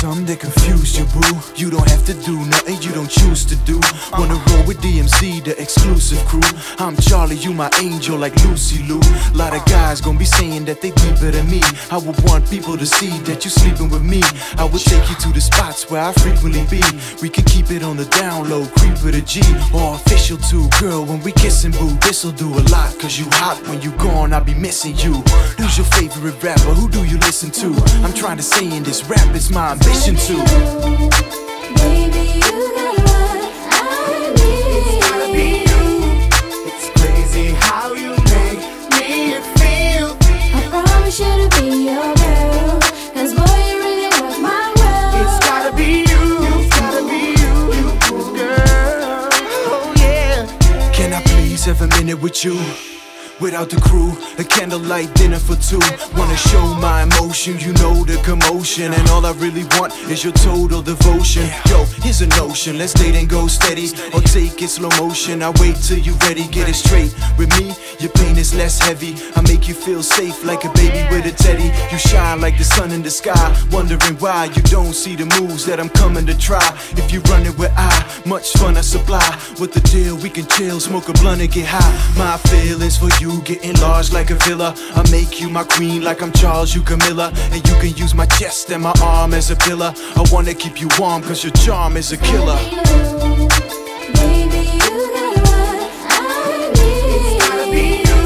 something that confused you, boo. You don't have to do nothing you don't choose to do. Wanna roll with DMC, the exclusive crew. I'm Charlie, you my angel like Lucy Lou. Lot of guys gon' be saying that they deeper than me. I would want people to see that you sleeping with me. I would take you to the spots where I frequently be. We can keep it on the down low, creep with a G, or official too. Girl, when we kissin', boo, this'll do a lot. Cause you hot, when you gone, I'll be missing you. Who's your favorite rapper? Who do you listen to? I'm trying to say in this rap, it's my ambition too. Baby, you got what I need. It's gotta be you. It's crazy how you make me feel. I promise you to be your girl, cause boy, you really rock my world. It's gotta be you. It's gotta be you, girl. Oh yeah. Can I please have a minute with you? Without the crew, a candlelight dinner for two. Wanna show my emotion, you know the commotion. And all I really want is your total devotion. Yo, here's a notion, let's date and go steady, or take it slow motion. I wait till you ready, get it straight. With me, your pain is less heavy. I make you feel safe like a baby with a teddy. You shine like the sun in the sky, wondering why you don't see the moves that I'm coming to try. If you run it with I, much fun I supply. With the deal, we can chill, smoke a blunt and get high. My feelings for you getting large like a villa. I make you my queen like I'm Charles, you Camilla. And you can use my chest and my arm as a pillar. I wanna keep you warm cause your charm is a killer. Baby, you got what I need. It's gotta be you.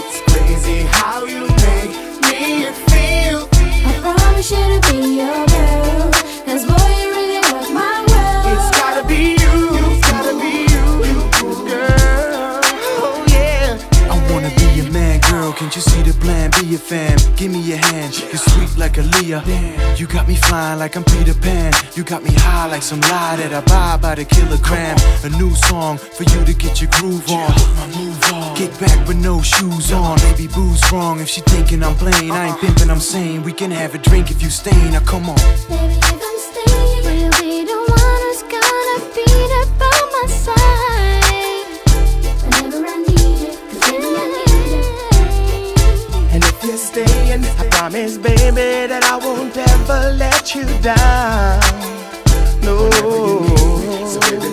It's crazy how you make me feel. I promise you to be your girl, cause boy, you really rock my world. It's gotta be you. It's gotta be you, girl. Oh yeah. I wanna be your man, girl, can't you see the plan? Be a fan, give me your hand. You're sweet like Aaliyah. You got me flying like I'm Peter Pan. You got me high like some lie that I buy by the kilogram. A new song for you to get your groove on. Get back with no shoes on. Baby boo's wrong if she thinking I'm playing. I ain't pimping, I'm saying we can have a drink if you staying. Now come on. Baby, if I'm staying, you'll be the one who's gonna be there by my side whenever I need it, cause baby, I need it. And if you're staying, I promise, baby, that I won't ever let you down. No. So baby,